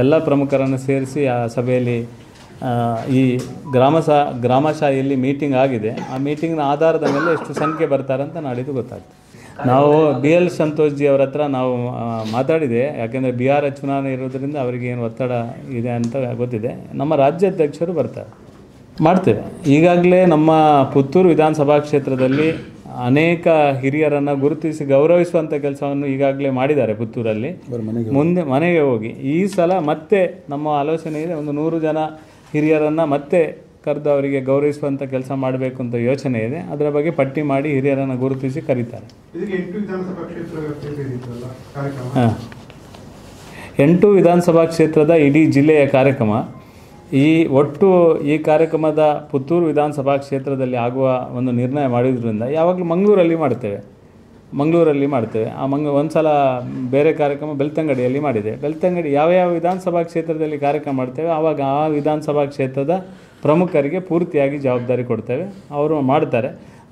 ಎಲ್ಲ ಪ್ರಮುಖರನ್ನು ಸೇರಿಸಿ ಆ ಸಭೆಯಲ್ಲಿ ಈ ಗ್ರಾಮಶಾಹಿಯಲ್ಲಿ ಮೀಟಿಂಗ್ ಆಗಿದೆ. ಆ ಮೀಟಿಂಗ್ನ ಆಧಾರದ ಮೇಲೆ ಎಷ್ಟು ಸಂಖ್ಯೆ ಬರ್ತಾರೆ ಅಂತ ನಾಡಿದ್ದು ಗೊತ್ತಾಗ್ತದೆ. ನಾವು BL ಸಂತೋಷ್ ಜಿ ಅವರ ಹತ್ರ ನಾವು ಮಾತಾಡಿದೆ. ಯಾಕೆಂದರೆ ಬಿಹಾರ ಚುನಾವಣೆ ಇರೋದರಿಂದ ಅವರಿಗೆ ಏನು ಒತ್ತಡ ಇದೆ ಅಂತ ಗೊತ್ತಿದೆ. ನಮ್ಮ ರಾಜ್ಯಾಧ್ಯಕ್ಷರು ಬರ್ತಾರೆ, ಮಾಡ್ತೇವೆ. ಈಗಾಗಲೇ ನಮ್ಮ ಪುತ್ತೂರು ವಿಧಾನಸಭಾ ಕ್ಷೇತ್ರದಲ್ಲಿ ಅನೇಕ ಹಿರಿಯರನ್ನು ಗುರುತಿಸಿ ಗೌರವಿಸುವಂಥ ಕೆಲಸವನ್ನು ಈಗಾಗಲೇ ಮಾಡಿದ್ದಾರೆ ಪುತ್ತೂರಲ್ಲಿ. ಮುಂದೆ ಮನೆಗೆ ಹೋಗಿ ಈ ಸಲ ಮತ್ತೆ ನಮ್ಮ ಆಲೋಚನೆ ಇದೆ, ಒಂದು 100 ಜನ ಹಿರಿಯರನ್ನು ಮತ್ತೆ ಕರೆದು ಅವರಿಗೆ ಗೌರವಿಸುವಂಥ ಕೆಲಸ ಮಾಡಬೇಕು ಅಂತ ಯೋಚನೆ ಇದೆ. ಅದರ ಬಗ್ಗೆ ಪಟ್ಟಿ ಮಾಡಿ ಹಿರಿಯರನ್ನು ಗುರುತಿಸಿ ಕರೀತಾರೆ. 8 ವಿಧಾನಸಭಾ ಕ್ಷೇತ್ರದ ಇಡೀ ಜಿಲ್ಲೆಯ ಕಾರ್ಯಕ್ರಮ. ಈ ಕಾರ್ಯಕ್ರಮದ ಪುತ್ತೂರು ವಿಧಾನಸಭಾ ಕ್ಷೇತ್ರದಲ್ಲಿ ಆಗುವ ಒಂದು ನಿರ್ಣಯ ಮಾಡಿದ್ರಿಂದ ಯಾವಾಗಲೂ ಮಂಗಳೂರಲ್ಲಿ ಮಾಡ್ತೇವೆ. ಒಂದು ಸಲ ಬೇರೆ ಕಾರ್ಯಕ್ರಮ ಬೆಳ್ತಂಗಡಿಯಲ್ಲಿ ಮಾಡಿದೆ. ಬೆಳ್ತಂಗಡಿ ಯಾವ ವಿಧಾನಸಭಾ ಕ್ಷೇತ್ರದಲ್ಲಿ ಕಾರ್ಯಕ್ರಮ ಮಾಡ್ತೇವೆ ಆವಾಗ ಆ ವಿಧಾನಸಭಾ ಕ್ಷೇತ್ರದ ಪ್ರಮುಖರಿಗೆ ಪೂರ್ತಿಯಾಗಿ ಜವಾಬ್ದಾರಿ ಕೊಡ್ತೇವೆ, ಅವರು ಮಾಡ್ತಾರೆ.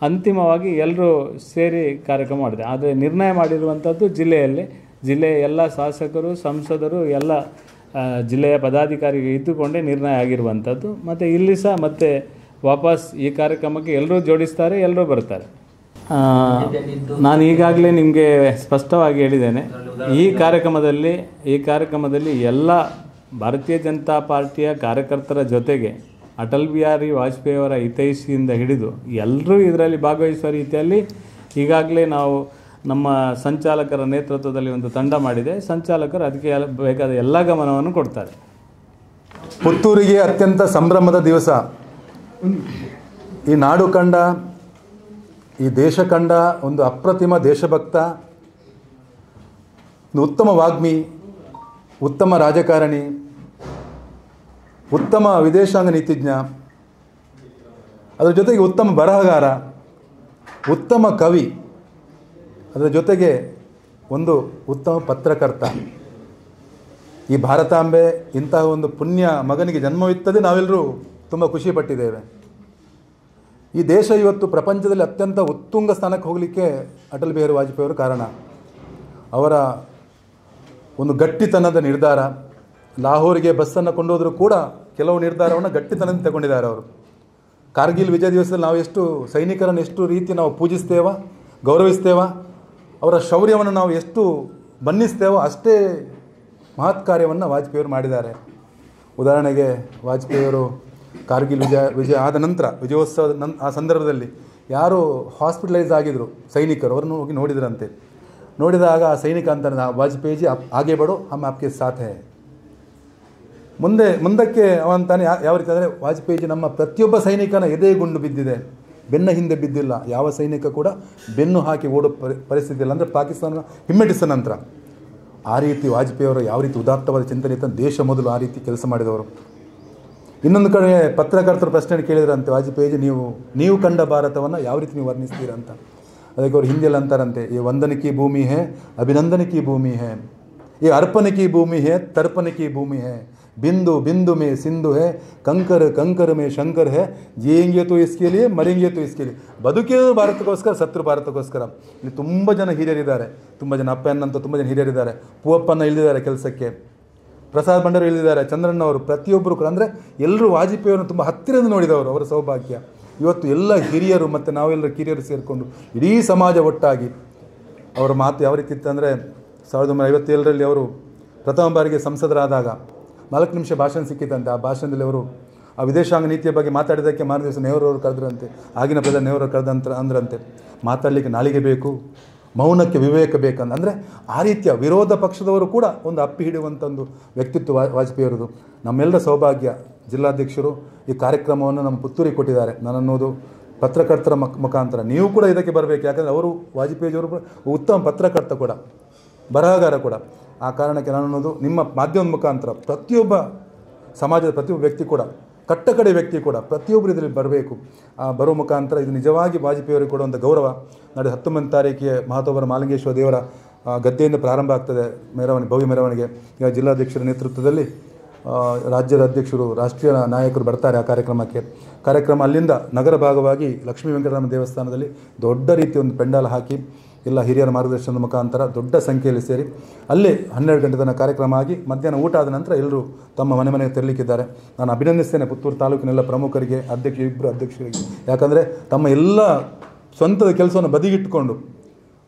ಅಂತಿಮವಾಗಿ ಎಲ್ಲರೂ ಸೇರಿ ಕಾರ್ಯಕ್ರಮ ಮಾಡ್ತೇವೆ. ಆದರೆ ನಿರ್ಣಯ ಮಾಡಿರುವಂಥದ್ದು ಜಿಲ್ಲೆಯ ಎಲ್ಲ ಶಾಸಕರು, ಸಂಸದರು, ಎಲ್ಲ ಜಿಲ್ಲೆಯ ಪದಾಧಿಕಾರಿಗಳು ಇದ್ದುಕೊಂಡೇ ನಿರ್ಣಯ ಆಗಿರುವಂಥದ್ದು. ಮತ್ತು ಇಲ್ಲಿ ಸಹ ಮತ್ತೆ ವಾಪಸ್ ಈ ಕಾರ್ಯಕ್ರಮಕ್ಕೆ ಎಲ್ಲರೂ ಜೋಡಿಸ್ತಾರೆ, ಎಲ್ಲರೂ ಬರ್ತಾರೆ. ನಾನು ಈಗಾಗಲೇ ನಿಮಗೆ ಸ್ಪಷ್ಟವಾಗಿ ಹೇಳಿದ್ದೇನೆ, ಈ ಕಾರ್ಯಕ್ರಮದಲ್ಲಿ ಎಲ್ಲ ಭಾರತೀಯ ಜನತಾ ಪಾರ್ಟಿಯ ಕಾರ್ಯಕರ್ತರ ಜೊತೆಗೆ ಅಟಲ್ ಬಿಹಾರಿ ವಾಜಪೇಯಿ ಅವರ ಹಿತೈಷಿಯಿಂದ ಹಿಡಿದು ಎಲ್ಲರೂ ಇದರಲ್ಲಿ ಭಾಗವಹಿಸುವ ರೀತಿಯಲ್ಲಿ ಈಗಾಗಲೇ ನಾವು ನಮ್ಮ ಸಂಚಾಲಕರ ನೇತೃತ್ವದಲ್ಲಿ ಒಂದು ತಂಡ ಮಾಡಿದೆ. ಸಂಚಾಲಕರು ಅದಕ್ಕೆ ಬೇಕಾದ ಎಲ್ಲ ಗಮನವನ್ನು ಕೊಡ್ತಾರೆ. ಪುತ್ತೂರಿಗೆ ಅತ್ಯಂತ ಸಂಭ್ರಮದ ದಿವಸ. ಈ ನಾಡು ಕಂಡ, ಈ ದೇಶ ಕಂಡ ಒಂದು ಅಪ್ರತಿಮ ದೇಶಭಕ್ತ, ಉತ್ತಮ ವಾಗ್ಮಿ, ಉತ್ತಮ ರಾಜಕಾರಣಿ, ಉತ್ತಮ ವಿದೇಶಾಂಗ ನೀತಿಜ್ಞ, ಅದರ ಜೊತೆಗೆ ಉತ್ತಮ ಬರಹಗಾರ, ಉತ್ತಮ ಕವಿ, ಅದರ ಜೊತೆಗೆ ಒಂದು ಉತ್ತಮ ಪತ್ರಕರ್ತ. ಈ ಭಾರತಾಂಬೆ ಇಂತಹ ಒಂದು ಪುಣ್ಯ ಮಗನಿಗೆ ಜನ್ಮವಿತ್ತದೆ. ನಾವೆಲ್ಲರೂ ತುಂಬ ಖುಷಿಪಟ್ಟಿದ್ದೇವೆ. ಈ ದೇಶ ಇವತ್ತು ಪ್ರಪಂಚದಲ್ಲಿ ಅತ್ಯಂತ ಉತ್ತುಂಗ ಸ್ಥಾನಕ್ಕೆ ಹೋಗಲಿಕ್ಕೆ ಅಟಲ್ ಬಿಹಾರಿ ವಾಜಪೇಯಿ ಅವರು ಕಾರಣ. ಅವರ ಒಂದು ಗಟ್ಟಿತನದ ನಿರ್ಧಾರ. ಲಾಹೋರಿಗೆ ಬಸ್ಸನ್ನು ಕೊಂಡೋದರೂ ಕೂಡ ಕೆಲವು ನಿರ್ಧಾರವನ್ನು ಗಟ್ಟಿತನದಿಂದ ತಗೊಂಡಿದ್ದಾರೆ ಅವರು. ಕಾರ್ಗಿಲ್ ವಿಜಯ ದಿವಸದಲ್ಲಿ ನಾವು ಎಷ್ಟು ಸೈನಿಕರನ್ನು ಎಷ್ಟು ರೀತಿ ನಾವು ಪೂಜಿಸ್ತೇವ, ಗೌರವಿಸ್ತೇವ, ಅವರ ಶೌರ್ಯವನ್ನು ನಾವು ಎಷ್ಟು ಬಣ್ಣಿಸ್ತೇವೋ ಅಷ್ಟೇ ಮಹತ್ ಕಾರ್ಯವನ್ನು ವಾಜಪೇಯಿಯವರು ಮಾಡಿದ್ದಾರೆ. ಉದಾಹರಣೆಗೆ ವಾಜಪೇಯಿಯವರು ಕಾರ್ಗಿಲ್ ವಿಜಯ ಆದ ನಂತರ ವಿಜಯೋತ್ಸವದ ಆ ಸಂದರ್ಭದಲ್ಲಿ ಯಾರು ಹಾಸ್ಪಿಟಲೈಸ್ ಆಗಿದ್ದರು ಸೈನಿಕರು, ಅವರನ್ನು ಹೋಗಿ ನೋಡಿದ್ರಂತೆ. ನೋಡಿದಾಗ ಆ ಸೈನಿಕ ಅಂತಾನೆ, ವಾಜಪೇಯಿ ಜಿ ಆಗೆ ಬಡೋ ಹಮ್ ಆಪ್ಕೆ ಸಾಥ್ ಹೈ. ಮುಂದಕ್ಕೆ ಅವಂತಾನೆ ಯಾವ ರೀತಿ ಅಂದರೆ, ವಾಜಪೇಯಿ ಜಿ ನಮ್ಮ ಪ್ರತಿಯೊಬ್ಬ ಸೈನಿಕನ ಎದೆ ಗುಂಡು ಬಿದ್ದಿದೆ, ಬೆನ್ನ ಹಿಂದೆ ಬಿದ್ದಿಲ್ಲ. ಯಾವ ಸೈನಿಕ ಕೂಡ ಬೆನ್ನು ಹಾಕಿ ಓಡೋ ಪರಿಸ್ಥಿತಿ ಇಲ್ಲ. ಅಂದರೆ ಪಾಕಿಸ್ತಾನ ಹಿಮ್ಮೆಟ್ಟಿಸಿದ ನಂತರ ಆ ರೀತಿ ವಾಜಪೇಯಿಯವರು ಯಾವ ರೀತಿ ಉದಾತ್ತವಾದ ಚಿಂತನೆ ಇತ್ತು, ದೇಶ ಮೊದಲು ಆ ರೀತಿ ಕೆಲಸ ಮಾಡಿದವರು. ಇನ್ನೊಂದು ಕಡೆ ಪತ್ರಕರ್ತರು ಪ್ರಶ್ನೆ ಕೇಳಿದ್ರಂತೆ, ವಾಜಪೇಯಿ ಜಿ ನೀವು ಕಂಡ ಭಾರತವನ್ನು ಯಾವ ರೀತಿ ನೀವು ವರ್ಣಿಸ್ತೀರಂತ. ಅದಕ್ಕೆ ಅವರು ಹಿಂದಿಯಲ್ಲಿ ಅಂತಾರಂತೆ, ಈ ವಂದನೆ ಕಿ ಭೂಮಿ ಹೇ, ಅಭಿನಂದನೆ ಕಿ ಭೂಮಿ ಹೇ, ये अर्पण की भूमि है, तर्पण की भूमि है, बिंदु बिंदु में सिंधु है, कंकर कंकर में शंकर है, जिएंगे तो इसके लिए, मरेंगे तो इसके लिए. ಬದುಕಿರೋ ಭಾರತಕ್ಕೋಸ್ಕರ, ಸತ್ರು ಭಾರತಕ್ಕೋಸ್ಕರ. ಇಲ್ಲಿ ತುಂಬ ಜನ ಹಿರಿಯರಿದ್ದಾರೆ, ತುಂಬ ಜನ ಅಪ್ಪಣ್ಣಂತ ತುಂಬ ಜನ ಹಿರಿಯರಿದ್ದಾರೆ. ಪೂವಪ್ಪನ ಇಳಿದಿದ್ದಾರೆ ಕೆಲಸಕ್ಕೆ, ಪ್ರಸಾದ್ ಭಂಡಾರಿ ಇಳಿದಿದ್ದಾರೆ, ಚಂದ್ರಣ್ಣವರು, ಪ್ರತಿಯೊಬ್ಬರು ಕೂಡ. ಅಂದರೆ ಎಲ್ಲರೂ ವಾಜಪೇಯಿಯವರನ್ನು ತುಂಬ ಹತ್ತಿರದಿಂದ ನೋಡಿದವರು. ಅವರ ಸೌಭಾಗ್ಯ. ಇವತ್ತು ಎಲ್ಲ ಹಿರಿಯರು ಮತ್ತು ನಾವೆಲ್ಲರೂ ಕಿರಿಯರು ಸೇರಿಕೊಂಡು ಇಡೀ ಸಮಾಜ ಒಟ್ಟಾಗಿ. ಅವರ ಮಾತು ಯಾವ ರೀತಿ ಇತ್ತಂದರೆ, 1957ರಲ್ಲಿ ಅವರು ಪ್ರಥಮ ಬಾರಿಗೆ ಸಂಸದರಾದಾಗ 4 ನಿಮಿಷ ಭಾಷಣ ಸಿಕ್ಕಿತ್ತಂತೆ. ಆ ಭಾಷಣದಲ್ಲಿ ಅವರು ಆ ವಿದೇಶಾಂಗ ನೀತಿಯ ಬಗ್ಗೆ ಮಾತಾಡಿದ್ದಕ್ಕೆ ಮಾರನೇ ದಿವಸ ನೆಹರು ಅವರು ಕರೆದ್ರಂತೆ. ಆಗಿನ ಪ್ರಧಾನಿ ನೆಹರು ಅವರು ಅಂದ್ರಂತೆ, ಮಾತಾಡಲಿಕ್ಕೆ ನಾಲಿಗೆ ಬೇಕು, ಮೌನಕ್ಕೆ ವಿವೇಕ ಬೇಕಂತ. ಅಂದರೆ ಆ ರೀತಿಯ ವಿರೋಧ ಪಕ್ಷದವರು ಕೂಡ ಒಂದು ಅಪ್ಪಿ ಹಿಡಿಯುವಂಥ ಒಂದು ವ್ಯಕ್ತಿತ್ವ ವಾಜಪೇಯಿಯವರದು. ನಮ್ಮೆಲ್ಲರ ಸೌಭಾಗ್ಯ. ಜಿಲ್ಲಾಧ್ಯಕ್ಷರು ಈ ಕಾರ್ಯಕ್ರಮವನ್ನು ನಮ್ಮ ಪುತ್ತೂರಿಗೆ ಕೊಟ್ಟಿದ್ದಾರೆ. ನಾನನ್ನೋದು ಪತ್ರಕರ್ತರ ಮುಖಾಂತರ ನೀವು ಕೂಡ ಇದಕ್ಕೆ ಬರಬೇಕು. ಯಾಕಂದರೆ ಅವರು ವಾಜಪೇಯಿಯವರು ಉತ್ತಮ ಪತ್ರಕರ್ತ ಕೂಡ, ಬರಹಗಾರ ಕೂಡ. ಆ ಕಾರಣಕ್ಕೆ ನಾನು ಅನ್ನೋದು ನಿಮ್ಮ ಮಾಧ್ಯಮದ ಮುಖಾಂತರ ಪ್ರತಿಯೊಬ್ಬ ಸಮಾಜದ ಪ್ರತಿಯೊಬ್ಬ ವ್ಯಕ್ತಿ ಕೂಡ, ಕಟ್ಟಕಡೆ ವ್ಯಕ್ತಿ ಕೂಡ ಪ್ರತಿಯೊಬ್ಬರು ಇದರಲ್ಲಿ ಬರಬೇಕು. ಬರೋ ಮುಖಾಂತರ ಇದು ನಿಜವಾಗಿ ವಾಜಪೇಯಿಯವರಿಗೆ ಕೊಡುವಂಥ ಗೌರವ. ನಾಳೆ 19ನೇ ತಾರೀಕಿಗೆ ಮಹಾತೋಬರ ಮಾಲಿಂಗೇಶ್ವರ ದೇವರ ಗದ್ದೆಯಿಂದ ಪ್ರಾರಂಭ ಆಗ್ತದೆ ಮೆರವಣಿಗೆ, ಭವ್ಯ ಮೆರವಣಿಗೆ. ಈಗ ಜಿಲ್ಲಾಧ್ಯಕ್ಷರ ನೇತೃತ್ವದಲ್ಲಿ ರಾಜ್ಯದ ಅಧ್ಯಕ್ಷರು, ರಾಷ್ಟ್ರೀಯ ನಾಯಕರು ಬರ್ತಾರೆ ಆ ಕಾರ್ಯಕ್ರಮಕ್ಕೆ. ಕಾರ್ಯಕ್ರಮ ಅಲ್ಲಿಂದ ನಗರ ಭಾಗವಾಗಿ ಲಕ್ಷ್ಮೀ ವೆಂಕಟರಾಮ ದೇವಸ್ಥಾನದಲ್ಲಿ ದೊಡ್ಡ ರೀತಿಯ ಒಂದು ಪೆಂಡಾಲ್ ಹಾಕಿ ಎಲ್ಲ ಹಿರಿಯರ ಮಾರ್ಗದರ್ಶನದ ಮುಖಾಂತರ ದೊಡ್ಡ ಸಂಖ್ಯೆಯಲ್ಲಿ ಸೇರಿ ಅಲ್ಲೇ 12 ಗಂಟೆ ತನಕ ಕಾರ್ಯಕ್ರಮ ಆಗಿ ಮಧ್ಯಾಹ್ನ ಊಟ ಆದ ನಂತರ ಎಲ್ಲರೂ ತಮ್ಮ ಮನೆಗೆ ತೆರಲಿಕ್ಕಿದ್ದಾರೆ. ನಾನು ಅಭಿನಂದಿಸ್ತೇನೆ ಪುತ್ತೂರು ತಾಲೂಕಿನೆಲ್ಲ ಪ್ರಮುಖರಿಗೆ, ಇಬ್ಬರು ಅಧ್ಯಕ್ಷರಿಗೆ. ಯಾಕಂದರೆ ತಮ್ಮ ಎಲ್ಲ ಸ್ವಂತದ ಕೆಲಸವನ್ನು ಬದಿಗಿಟ್ಟುಕೊಂಡು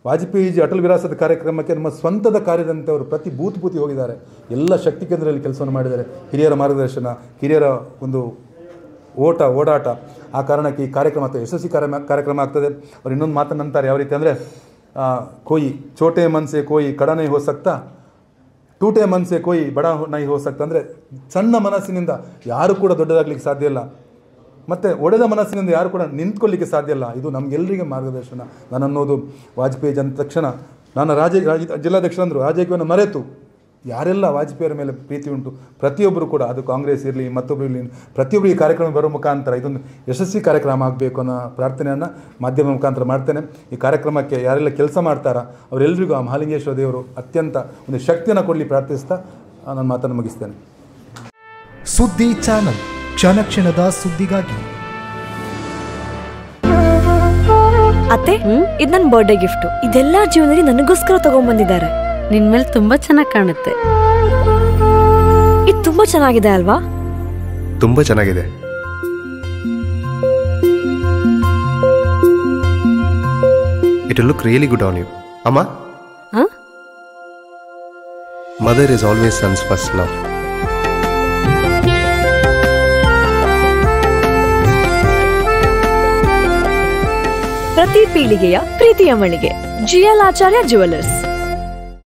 ವಾಜಪೇಯಿಜಿ ಅಟಲ್ ವಿರಾಸತ್ ಕಾರ್ಯಕ್ರಮಕ್ಕೆ ನಮ್ಮ ಸ್ವಂತದ ಕಾರ್ಯದಂತೆ ಅವರು ಪ್ರತಿ ಬೂತ್ ಹೋಗಿದ್ದಾರೆ. ಎಲ್ಲ ಶಕ್ತಿ ಕೇಂದ್ರದಲ್ಲಿ ಕೆಲಸವನ್ನು ಮಾಡಿದ್ದಾರೆ. ಹಿರಿಯರ ಮಾರ್ಗದರ್ಶನ, ಹಿರಿಯರ ಒಂದು ಓಡಾಟ, ಆ ಕಾರಣಕ್ಕೆ ಈ ಕಾರ್ಯಕ್ರಮ ಆಗ್ತದೆ, ಯಶಸ್ವಿ ಕಾರ್ಯಕ್ರಮ ಆಗ್ತದೆ. ಅವ್ರು ಇನ್ನೊಂದು ಮಾತನ್ನು ಅಂತಾರೆ, ಯಾವ ರೀತಿ ಅಂದರೆ ಕೋಯಿ ಚೋಟೆ ಮನ್ಸೆ ಕೋಯಿ ಕಡ ನೈ ಹೋ ಸಕ್ತಾ, ಟೂಟೆ ಮನ್ಸೆ ಕೋಯಿ ಬಡ ನೈ ಹೋ ಸಕ್ತಾ. ಅಂದರೆ ಸಣ್ಣ ಮನಸ್ಸಿನಿಂದ ಯಾರು ಕೂಡ ದೊಡ್ಡದಾಗಲಿಕ್ಕೆ ಸಾಧ್ಯ ಇಲ್ಲ, ಮತ್ತು ಒಡೆದ ಮನಸ್ಸಿನಿಂದ ಯಾರು ಕೂಡ ನಿಂತ್ಕೊಳ್ಳಿಕ್ಕೆ ಸಾಧ್ಯ ಇಲ್ಲ. ಇದು ನಮಗೆಲ್ಲರಿಗೆ ಮಾರ್ಗದರ್ಶನ. ನಾನು ಅನ್ನೋದು ವಾಜಪೇಯಿ ಅಂದ ತಕ್ಷಣ ನಾನು ಜಿಲ್ಲಾಧ್ಯಕ್ಷರಂದರು ರಾಜಕೀಯವನ್ನು ಮರೆತು ಯಾರೆಲ್ಲ ವಾಜಪೇಯಿಯವರ ಮೇಲೆ ಪ್ರೀತಿ ಉಂಟು ಪ್ರತಿಯೊಬ್ಬರು ಕೂಡ, ಅದು ಕಾಂಗ್ರೆಸ್ ಇರಲಿ ಮತ್ತೊಬ್ಬರು ಇರಲಿ, ಪ್ರತಿಯೊಬ್ಬರು ಈ ಕಾರ್ಯಕ್ರಮ ಬರೋ ಮುಖಾಂತರ ಇದೊಂದು ಯಶಸ್ವಿ ಕಾರ್ಯಕ್ರಮ ಆಗಬೇಕು ಅನ್ನೋ ಪ್ರಾರ್ಥನೆಯನ್ನು ಮಾಧ್ಯಮ ಮುಖಾಂತರ ಮಾಡ್ತೇನೆ. ಈ ಕಾರ್ಯಕ್ರಮಕ್ಕೆ ಯಾರೆಲ್ಲ ಕೆಲಸ ಮಾಡ್ತಾರ ಅವರೆಲ್ಲರಿಗೂ ಆ ಮಹಾಲಿಂಗೇಶ್ವರ ದೇವರು ಅತ್ಯಂತ ಒಂದು ಶಕ್ತಿಯನ್ನು ಕೊಡಲಿ ಪ್ರಾರ್ಥಿಸ್ತಾ ನಾನು ಮಾತನ್ನು ಮುಗಿಸ್ತೇನೆ. ಸುದ್ದಿ ಚಾನಲ್, ಕ್ಷಣ ಕ್ಷಣದ ಸುದ್ದಿಗಾಗಿ. ಅತ್ತೆ, ಇದು ನನ್ನ ಬರ್ಡೇ ಗಿಫ್ಟ್. ಇದೆಲ್ಲ ಜೀವನದಲ್ಲಿ ನನಗೋಸ್ಕರ ತಗೊಂಡ್ಬಂದಿದ್ದಾರೆ. ನಿನ್ ಮೇಲೆ ತುಂಬಾ ಚೆನ್ನಾಗಿ ಕಾಣುತ್ತೆ. ಇದು ತುಂಬಾ ಚೆನ್ನಾಗಿದೆ ಅಲ್ವಾ? ತುಂಬಾ ಚೆನ್ನಾಗಿದೆ. It will look really good on you. Amma? Huh? Mother is always son's first love. ಪ್ರತಿ ಪೀಳಿಗೆಯ ಪ್ರೀತಿಯ ಮಳಿಗೆ GL ಆಚಾರ್ಯ ಜುವೆಲ್ಲರ್ಸ್.